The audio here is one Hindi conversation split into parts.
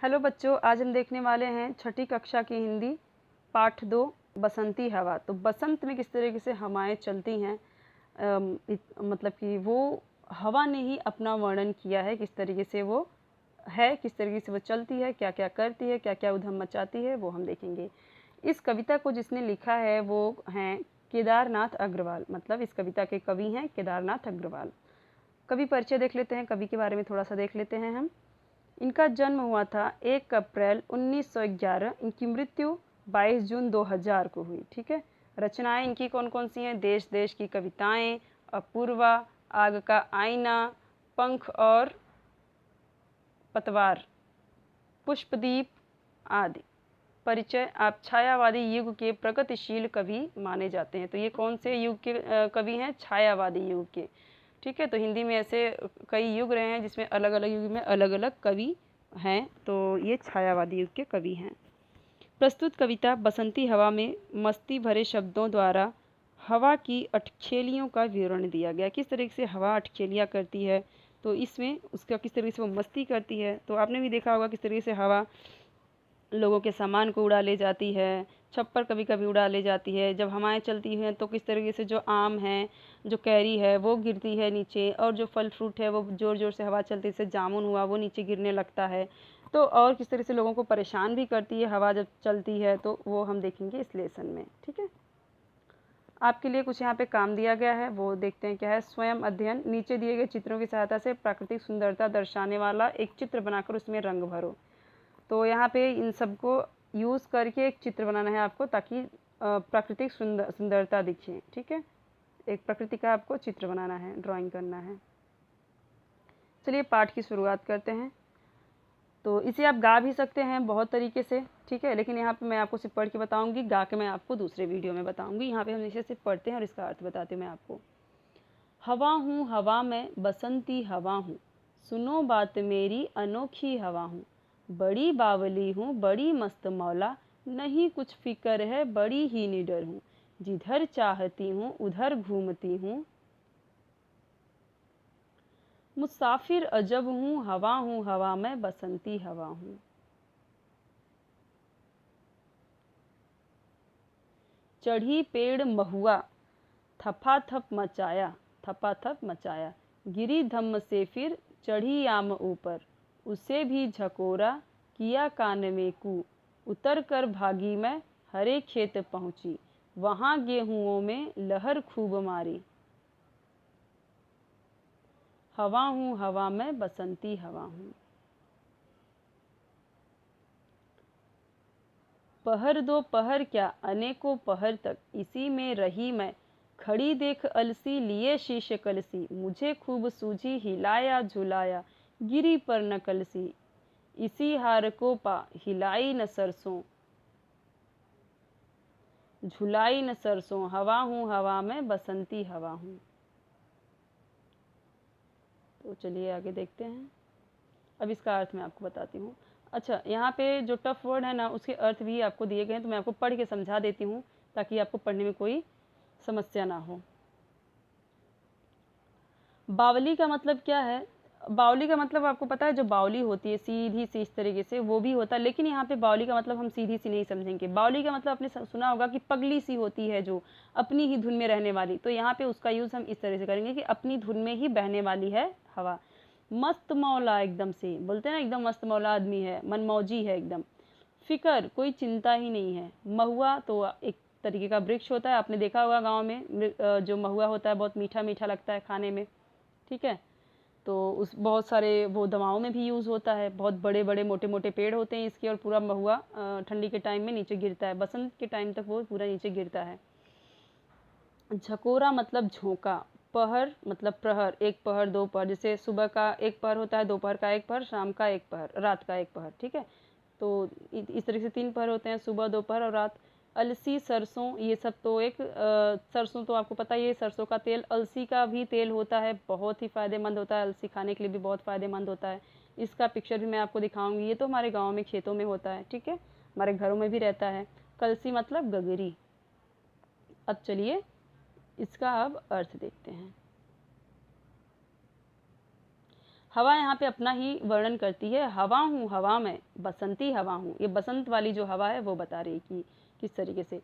हेलो बच्चों, आज हम देखने वाले हैं छठी कक्षा की हिंदी पाठ 2 बसंती हवा। तो बसंत में किस तरीके से हवाएं चलती हैं, मतलब कि वो हवा ने ही अपना वर्णन किया है, किस तरीके से वो है, किस तरीके से वो चलती है, क्या क्या करती है, क्या क्या उधम मचाती है, वो हम देखेंगे। इस कविता को जिसने लिखा है वो हैं केदारनाथ अग्रवाल, मतलब इस कविता के कवि हैं केदारनाथ अग्रवाल। कवि परिचय देख लेते हैं, कवि के बारे में थोड़ा सा देख लेते हैं हम। इनका जन्म हुआ था 1 अप्रैल 1911। इनकी मृत्यु 22 जून 2000 को हुई। ठीक है। रचनाएं इनकी कौन कौन सी हैं? देश देश की कविताएं, अपूर्वा, आग का आईना, पंख और पतवार, पुष्पदीप आदि। परिचय, आप छायावादी युग के प्रगतिशील कवि माने जाते हैं। तो ये कौन से युग के कवि हैं? छायावादी युग के। ठीक है। तो हिंदी में ऐसे कई युग रहे हैं जिसमें अलग अलग युग में अलग अलग कवि हैं, तो ये छायावादी युग के कवि हैं। प्रस्तुत कविता बसंती हवा में मस्ती भरे शब्दों द्वारा हवा की अटखेलियों का विवरण दिया गया। किस तरीके से हवा अटखेलियाँ करती है, तो इसमें उसका किस तरीके से वो मस्ती करती है। तो आपने भी देखा होगा किस तरीके से हवा लोगों के सामान को उड़ा ले जाती है, छप्पर कभी कभी उड़ा ले जाती है। जब हवाएं चलती हैं तो किस तरीके से जो आम है, जो कैरी है वो गिरती है नीचे, और जो फल फ्रूट है वो ज़ोर ज़ोर से हवा चलती है, जैसे जामुन हुआ वो नीचे गिरने लगता है। तो और किस तरह से लोगों को परेशान भी करती है हवा जब चलती है, तो वो हम देखेंगे इस लेसन में। ठीक है। आपके लिए कुछ यहाँ पे काम दिया गया है, वो देखते हैं क्या है। स्वयं अध्ययन, नीचे दिए गए चित्रों की सहायता से प्राकृतिक सुंदरता दर्शाने वाला एक चित्र बनाकर उसमें रंग भरो। तो यहाँ पे इन सबको यूज़ करके एक चित्र बनाना है आपको, ताकि प्राकृतिक सुंदरता दिखे। ठीक है। एक प्रकृति का आपको चित्र बनाना है, ड्राइंग करना है। चलिए पाठ की शुरुआत करते हैं। तो इसे आप गा भी सकते हैं बहुत तरीके से। ठीक है। लेकिन यहाँ पे मैं आपको सिर्फ पढ़ के बताऊंगी, गा के मैं आपको दूसरे वीडियो में बताऊंगी। यहाँ पे हम इसे सिर्फ पढ़ते हैं और इसका अर्थ बताते हैं मैं आपको। हवा हूँ हवा में बसंती हवा हूँ, सुनो बात मेरी अनोखी हवा हूँ। बड़ी बावली हूँ बड़ी मस्त मौला, नहीं कुछ फिक्र है बड़ी ही निडर हूँ। जिधर चाहती हूँ उधर घूमती हूँ, मुसाफिर अजब हूँ हवा में बसंती हवा हूँ। चढ़ी पेड़ महुआ, थपा थप मचाया। गिरी धम्म से फिर चढ़ी आम ऊपर, उसे भी झकोरा किया कान में कू। उतर कर भागी मैं हरे खेत पहुँची, वहाँ गेहूँओं में लहर खूब मारी। हवा हूँ हवा में बसंती हवा हूँ। पहर दो पहर क्या अनेकों पहर तक, इसी में रही मैं खड़ी देख अलसी लिए शीश कलसी। मुझे खूब सूझी हिलाया झुलाया, गिरी पर न कलसी। इसी हार को पा हिलाई न सरसों, झुलाई न सरसों। हवा हूँ हवा में बसंती हवा हूँ। तो चलिए आगे देखते हैं। अब इसका अर्थ मैं आपको बताती हूँ। अच्छा, यहाँ पे जो टफ वर्ड है ना, उसके अर्थ भी आपको दिए गए हैं, तो मैं आपको पढ़ के समझा देती हूँ ताकि आपको पढ़ने में कोई समस्या ना हो। बावली का मतलब क्या है? बावली का मतलब आपको पता है, जो बावली होती है सीधी सी इस तरीके से, वो भी होता है। लेकिन यहाँ पे बावली का मतलब हम सीधी सी नहीं समझेंगे। बावली का मतलब आपने सुना होगा कि पगली सी होती है, जो अपनी ही धुन में रहने वाली। तो यहाँ पे उसका यूज़ हम इस तरह से करेंगे कि अपनी धुन में ही बहने वाली है हवा। मस्त मौला, एकदम से बोलते हैं ना, एकदम मस्त मौला आदमी है, मनमौजी है एकदम। फिकर, कोई चिंता ही नहीं है। महुआ तो एक तरीके का वृक्ष होता है, आपने देखा होगा गाँव में जो महुआ होता है बहुत मीठा मीठा लगता है खाने में। ठीक है। तो उस बहुत सारे वो दवाओं में भी यूज़ होता है। बहुत बड़े बड़े मोटे मोटे पेड़ होते हैं इसके, और पूरा महुआ ठंडी के टाइम में नीचे गिरता है, बसंत के टाइम तक वो पूरा नीचे गिरता है। झकोरा मतलब झोंका। पहर मतलब प्रहर, एक पहर दो पहर, जैसे सुबह का एक पहर होता है, दोपहर का एक पहर, शाम का एक पहर, रात का एक पहर। ठीक है। तो इस तरह से 3 पहर होते हैं, सुबह दोपहर और रात। अलसी, सरसों, ये सब तो एक सरसों तो आपको पता ही है, सरसों का तेल। अलसी का भी तेल होता है, बहुत ही फ़ायदेमंद होता है। अलसी खाने के लिए भी बहुत फ़ायदेमंद होता है। इसका पिक्चर भी मैं आपको दिखाऊंगी। ये तो हमारे गाँव में खेतों में होता है। ठीक है। हमारे घरों में भी रहता है। कलसी मतलब गगरी। अब चलिए इसका अब अर्थ देखते हैं। हवा यहाँ पे अपना ही वर्णन करती है, हवा हूँ हवा में, बसंती हवा हूँ। ये बसंत वाली जो हवा है वो बता रही है कि किस तरीके से।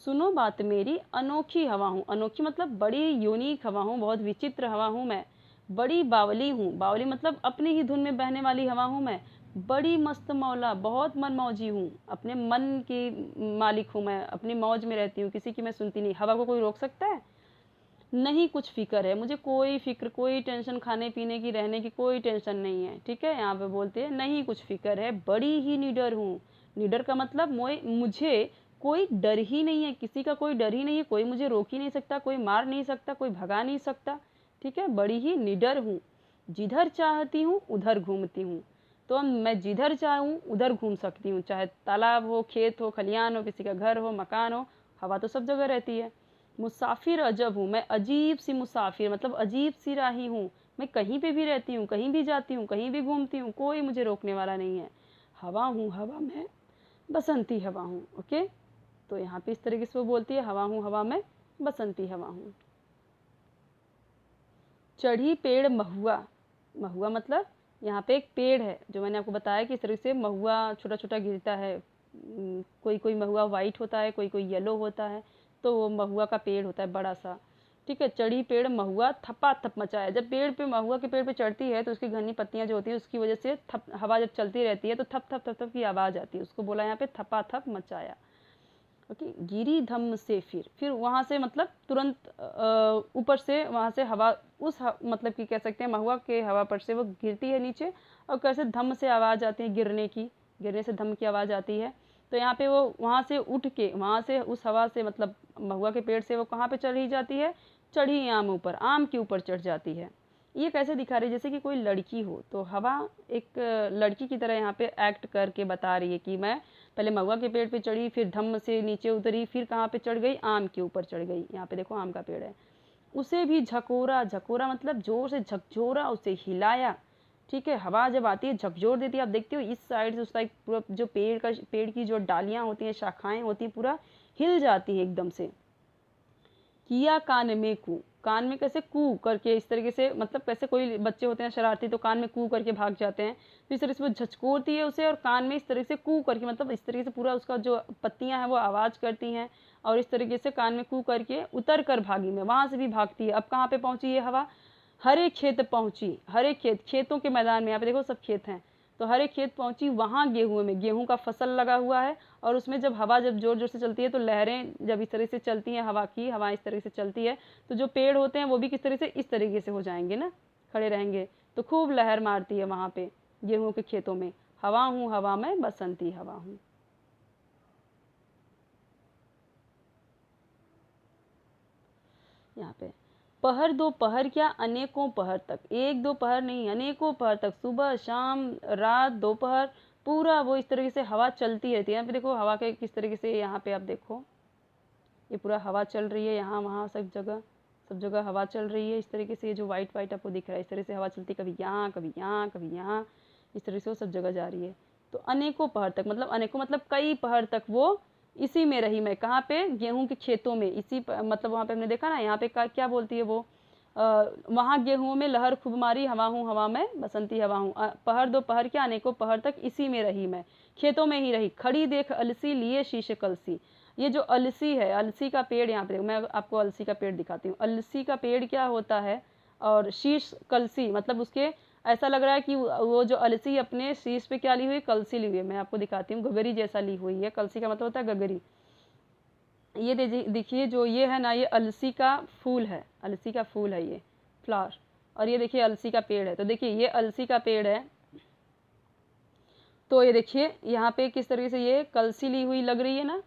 सुनो बात मेरी, अनोखी हवा हूँ, अनोखी मतलब बड़ी यूनिक हवा हूँ, बहुत विचित्र हवा हूँ मैं। बड़ी बावली हूँ, बावली मतलब अपनी ही धुन में बहने वाली हवा हूँ मैं। बड़ी मस्त मौला, बहुत मनमौजी हूँ, अपने मन की मालिक हूँ मैं, अपनी मौज में रहती हूँ, किसी की मैं सुनती नहीं। हवा को कोई रोक सकता है? नहीं कुछ फिक्र है मुझे, कोई फिक्र, कोई टेंशन, खाने पीने की, रहने की कोई टेंशन नहीं है। ठीक है, यहाँ पे बोलते हैं नहीं कुछ फिक्र है, बड़ी ही निडर हूँ। निडर का मतलब मुझे कोई डर ही नहीं है, किसी का कोई डर ही नहीं है, कोई मुझे रोक ही नहीं सकता, कोई मार नहीं सकता, कोई भगा नहीं सकता। ठीक है, बड़ी ही निडर हूँ। जिधर चाहती हूँ उधर घूमती हूँ, तो मैं जिधर चाहूँ उधर घूम सकती हूँ, चाहे तालाब हो, खेत हो, खलियान हो, किसी का घर हो, मकान हो, हवा तो सब जगह रहती है। मुसाफिर अजब हूँ, मैं अजीब सी मुसाफिर मतलब अजीब सी राही हूँ। मैं कहीं पे भी रहती हूँ, कहीं भी जाती हूँ, कहीं भी घूमती हूँ, कोई मुझे रोकने वाला नहीं है। हवा हूँ हवा में, बसंती हवा हूँ। ओके, तो यहाँ पे इस तरीके से वो बोलती है, हवा हूँ हवा में, बसंती हवा हूँ। चढ़ी पेड़ महुआ, महुआ मतलब यहाँ पे एक पेड़ है, जो मैंने आपको बताया कि इस तरह से महुआ छोटा छोटा गिरता है। कोई कोई महुआ वाइट होता है, कोई कोई येलो होता है, तो वो महुआ का पेड़ होता है बड़ा सा। ठीक है, चढ़ी पेड़ महुआ थपा थप मचाया। जब पेड़ पे, महुआ के पेड़ पे चढ़ती है तो उसकी घनी पत्तियां जो होती है उसकी वजह से थप, हवा जब चलती रहती है तो थप थप थप थप की आवाज़ आती है, उसको बोला यहाँ पे थपा थप मचाया। ओके, गिरी धम्म से, फिर वहाँ से मतलब तुरंत ऊपर से वहाँ से हवा मतलब कि कह सकते हैं महुआ के हवा पर से वो गिरती है नीचे, और कैसे धम्म से आवाज़ आती है, गिरने की, गिरने से धम्म की आवाज़ आती है। तो यहाँ पे वो वहाँ से उठ के, वहाँ से उस हवा से मतलब महुआ के पेड़ से वो कहाँ पे चढ़ी जाती है? चढ़ी आम ऊपर, आम के ऊपर चढ़ जाती है। ये कैसे दिखा रही है? जैसे कि कोई लड़की हो, तो हवा एक लड़की की तरह यहाँ पे एक्ट करके बता रही है कि मैं पहले महुआ के पेड़ पे चढ़ी, फिर धम्म से नीचे उतरी, फिर कहाँ पे चढ़ गई? आम के ऊपर चढ़ गई। यहाँ पे देखो आम का पेड़ है। उसे भी झकोरा, झकोरा मतलब जोर से झकझोरा, उसे हिलाया। ठीक है, हवा जब आती है झकझोर देती है, आप देखते हो इस साइड से उस साइड पूरा जो पेड़ की जो डालियां होती हैं, शाखाएं होती हैं, पूरा हिल जाती है एकदम से। किया कान में कू, कान में कैसे कू करके, इस तरीके से मतलब कैसे कोई बच्चे होते हैं शरारती तो कान में कू करके भाग जाते हैं, तो इस तरह से वो झचकोरती है उसे, और कान में इस तरह से कू करके मतलब इस तरीके से पूरा उसका जो पत्तियां हैं वो आवाज़ करती हैं, और इस तरीके से कान में कू करके उतर कर भागी मैं, वहाँ से भी भागती है। अब कहाँ पे पहुँची ये हवा? हरे खेत पहुँची, हरे खेत, खेतों के मैदान में, यहाँ पे देखो सब खेत हैं, तो हरे खेत पहुँची, वहाँ गेहूँ में, गेहूँ का फसल लगा हुआ है, और उसमें जब हवा जब जोर जोर से चलती है तो लहरें जब इस तरह से चलती हैं, हवा इस तरह से चलती है, तो जो पेड़ होते हैं वो भी किस तरह से, इस तरीके से हो जाएंगे ना, खड़े रहेंगे, तो खूब लहर मारती है वहाँ पे गेहूँ के खेतों में। हवा हूँ हवा में, बसंती हवा हूँ। यहाँ पे पहर दो पहर क्या, अनेकों पहर तक, एक दो पहर नहीं, अनेकों पहर तक, सुबह शाम रात दोपहर, पूरा वो इस तरीके से हवा चलती रहती है। यहाँ पे देखो हवा के किस तरीके से, यहाँ पे आप देखो ये पूरा हवा चल रही है, यहाँ वहाँ सब जगह हवा चल रही है। इस तरीके से ये जो वाइट वाइट आपको दिख रहा है, इस तरह से हवा चलती, कभी यहाँ कभी यहाँ कभी यहाँ, इस तरह से वो सब जगह जा रही है। तो अनेकों पहर तक मतलब, अनेकों मतलब कई पहर तक वो इसी में रही मैं, कहाँ पे? गेहूं के खेतों में, मतलब वहाँ पे हमने देखा ना, यहाँ पे क्या बोलती है वो, वहाँ गेहूं में लहर खूब मारी, हवा हूँ हवा में, बसंती हवा हूँ। पहर दो पहर क्या, अनेकों पहर तक इसी में रही मैं, खेतों में ही रही। खड़ी देख अलसी, लिए शीशे कलसी। ये जो अलसी है, अलसी का पेड़, यहाँ पे मैं आपको अलसी का पेड़ दिखाती हूँ। अलसी का पेड़ क्या होता है, और शीश कलसी मतलब उसके, ऐसा लग रहा है कि वो जो अलसी अपने शीश पे क्या ली हुई है? कलसी ली हुई है। मैं आपको दिखाती हूँ, गगरी जैसा ली हुई है। कलसी का मतलब होता है गगरी। ये देखिए जो ये है ना, ये अलसी का फूल है, अलसी का फूल है ये फ्लावर, और ये देखिए अलसी का पेड़ है। तो देखिए ये अलसी का पेड़ है, तो ये देखिए यहाँ पे किस तरीके से ये कलसी ली हुई लग रही है ना,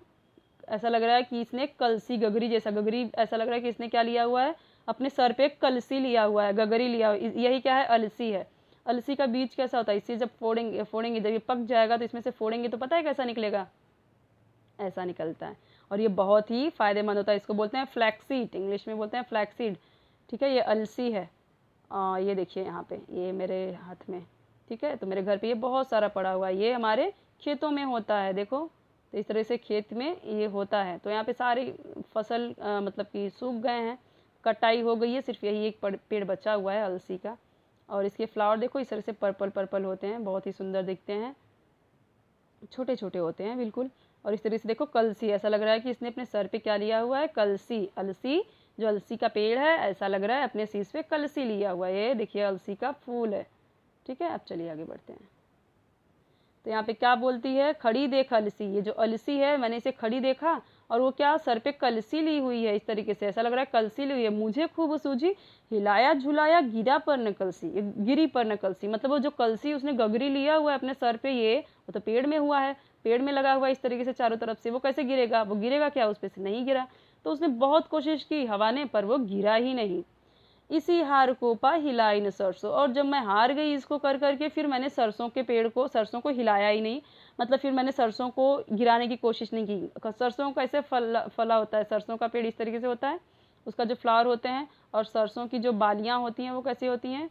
ऐसा लग रहा है कि इसने कलसी, गगरी जैसा, गगरी ऐसा लग रहा है कि इसने क्या लिया हुआ है? अपने सर पे कलसी लिया हुआ है, गगरी लिया हुआ। यही क्या है? अलसी है। अलसी का बीज कैसा होता है? इसे जब फोड़ेंगे जब ये पक जाएगा तो इसमें से फोड़ेंगे तो पता है कैसा निकलेगा? ऐसा निकलता है, और ये बहुत ही फायदेमंद होता है। इसको बोलते हैं फ्लैक्सीड, इंग्लिश में बोलते हैं फ्लैक्सीड। ठीक है, ये अलसी है। ये देखिए यहाँ पे, ये मेरे हाथ में, ठीक है, तो मेरे घर पे ये बहुत सारा पड़ा हुआ है। ये हमारे खेतों में होता है, देखो, तो इस तरह से खेत में ये होता है। तो यहाँ पे सारी फसल मतलब कि सूख गए हैं, कटाई हो गई है, सिर्फ यही एक पेड़ बचा हुआ है अलसी का। और इसके फ्लावर देखो इस तरह से पर्पल पर्पल होते हैं, बहुत ही सुंदर दिखते हैं, छोटे छोटे होते हैं बिल्कुल। और इस तरह से देखो कलसी, ऐसा लग रहा है कि इसने अपने सर पे क्या लिया हुआ है, कलसी। अलसी, जो अलसी का पेड़ है, ऐसा लग रहा है अपने शीश पे कलसी लिया हुआ है। ये देखिए अलसी का फूल है। ठीक है, अब चलिए आगे बढ़ते हैं। तो यहाँ पे क्या बोलती है, खड़ी देख अलसी। ये जो अलसी है मैंने इसे खड़ी देखा और वो क्या सर पे कलसी ली हुई है, इस तरीके से ऐसा लग रहा है कलसी ली हुई है। मुझे खूब सूझी, हिलाया झुलाया गिरा पर न कलसी, ये गिरी पर न कलसी, मतलब वो जो कलसी उसने गगरी लिया हुआ है अपने सर पे, ये वो तो पेड़ में हुआ है, पेड़ में लगा हुआ है इस तरीके से चारों तरफ से, वो कैसे गिरेगा, वो गिरेगा क्या, उस पर से नहीं गिरा। तो उसने बहुत कोशिश की हवा ने, पर वो गिरा ही नहीं। इसी हार को पा हिलाई न सरसों, और जब मैं हार गई इसको कर करके, फिर मैंने सरसों के पेड़ को, सरसों को हिलाया ही नहीं, मतलब फिर मैंने सरसों को गिराने की कोशिश नहीं की। सरसों कैसे फला होता है, सरसों का पेड़ इस तरीके से होता है, उसका जो फ्लावर होते हैं, और सरसों की जो बालियाँ होती हैं वो कैसी होती हैं,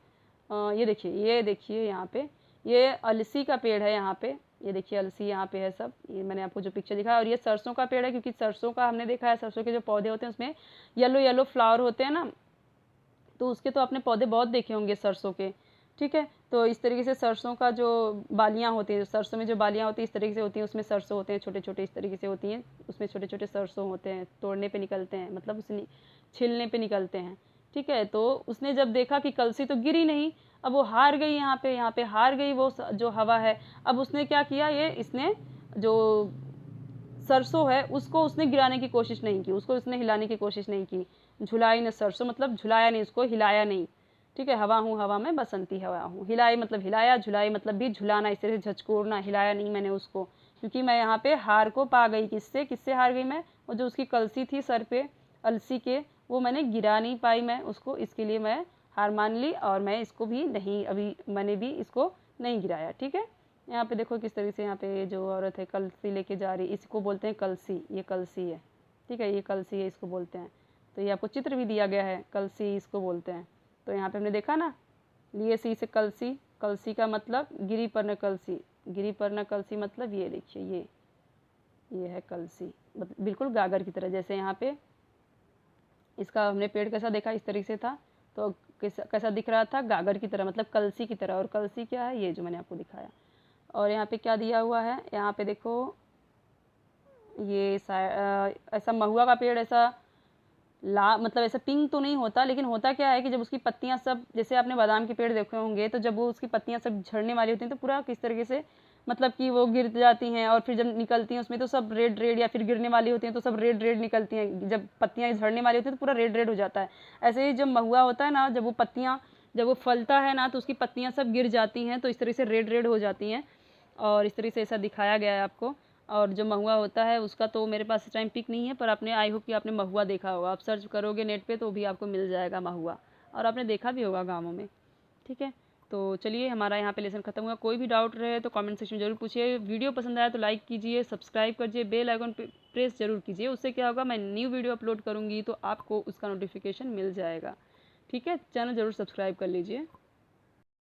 ये देखिए, ये देखिए यहाँ पे, ये अलसी का पेड़ है यहाँ पे, ये देखिए अलसी यहाँ पे है सब, ये मैंने आपको जो पिक्चर दिखाया। और ये सरसों का पेड़ है, क्योंकि सरसों का हमने देखा है, सरसों के जो पौधे होते हैं उसमें येलो येलो फ्लावर होते हैं ना, तो उसके तो आपने पौधे बहुत देखे होंगे सरसों के। ठीक है, तो इस तरीके से सरसों का जो बालियाँ होती हैं, सरसों में जो बालियाँ होती हैं इस तरीके से होती हैं, उसमें सरसों होते हैं छोटे छोटे, इस तरीके से होती हैं, उसमें छोटे छोटे सरसों होते हैं, तोड़ने पे निकलते हैं, मतलब उसने छिलने पे निकलते हैं। ठीक है, तो उसने जब देखा कि कलसी तो गिरी नहीं, अब वो हार गई, यहाँ पे हार गई वो जो हवा है। अब उसने क्या किया, ये इसने जो सरसों है उसको उसने गिराने की कोशिश नहीं की, उसको उसने हिलाने की कोशिश नहीं की। झुलाई न सरसों, मतलब झुलाया नहीं उसको, हिलाया नहीं। ठीक है, हवा हूँ हवा में बसंती हवा हूँ, हिलाई मतलब हिलाया, झुलाई मतलब भी झुलाना, इस तरह से झचकोरना, हिलाया नहीं मैंने उसको, क्योंकि मैं यहाँ पे हार को पा गई। किससे किससे हार गई मैं, वो जो उसकी कलसी थी सर पे अलसी के, वो मैंने गिरा नहीं पाई मैं उसको, इसके लिए मैं हार मान ली, और मैं इसको भी नहीं, अभी मैंने भी इसको नहीं गिराया। ठीक है, यहाँ पे देखो किस तरह से यहाँ पे जो औरत है कलसी लेके जा रही, इसको बोलते हैं कलसी, ये कलसी है। ठीक है, ये कलसी है, इसको बोलते हैं। तो ये आपको चित्र भी दिया गया है, कलसी इसको बोलते हैं। तो यहाँ पे हमने देखा ना, लिए सी से कलसी, कलसी का मतलब गिरी पर न कलसी, गिरी पर न कलसी मतलब ये देखिए, ये है कलसी, मतलब बिल्कुल गागर की तरह। जैसे यहाँ पे इसका हमने पेड़ कैसा देखा, इस तरीके से था, तो कैसा दिख रहा था, गागर की तरह, मतलब कलसी की तरह। और कलसी क्या है, ये जो मैंने आपको दिखाया। और यहाँ पे क्या दिया हुआ है, यहाँ पे देखो, ये ऐसा महुआ का पेड़, ऐसा मतलब ऐसा पिंक तो नहीं होता, लेकिन होता क्या है कि जब उसकी पत्तियां सब, जैसे आपने बादाम के पेड़ देखे होंगे, तो जब वो उसकी पत्तियां सब झड़ने वाली होती हैं तो पूरा किस तरीके से, मतलब कि वो गिर जाती हैं, और फिर जब निकलती हैं उसमें तो सब रेड रेड, या फिर गिरने वाली होती हैं तो सब रेड रेड निकलती हैं, जब पत्तियां झड़ने वाली होती हैं तो पूरा रेड रेड हो जाता है। ऐसे ही जब महुआ होता है ना, जब वो फलता है ना, तो उसकी पत्तियां सब गिर जाती हैं, तो इस तरह से रेड रेड हो जाती हैं, और इस तरह से ऐसा दिखाया गया है आपको। और जो महुआ होता है उसका तो मेरे पास इस टाइम पिक नहीं है, पर आपने, आई होप कि आपने महुआ देखा होगा, आप सर्च करोगे नेट पे तो भी आपको मिल जाएगा महुआ, और आपने देखा भी होगा गाँवों में। ठीक है, तो चलिए हमारा यहाँ पे लेसन खत्म हुआ। कोई भी डाउट रहे तो कमेंट सेक्शन में जरूर पूछिए। वीडियो पसंद आया तो लाइक कीजिए, सब्सक्राइब कीजिए, बेल आइकन प्रेस जरूर कीजिए, उससे क्या होगा, मैं न्यू वीडियो अपलोड करूँगी तो आपको उसका नोटिफिकेशन मिल जाएगा। ठीक है, चैनल ज़रूर सब्सक्राइब कर लीजिए।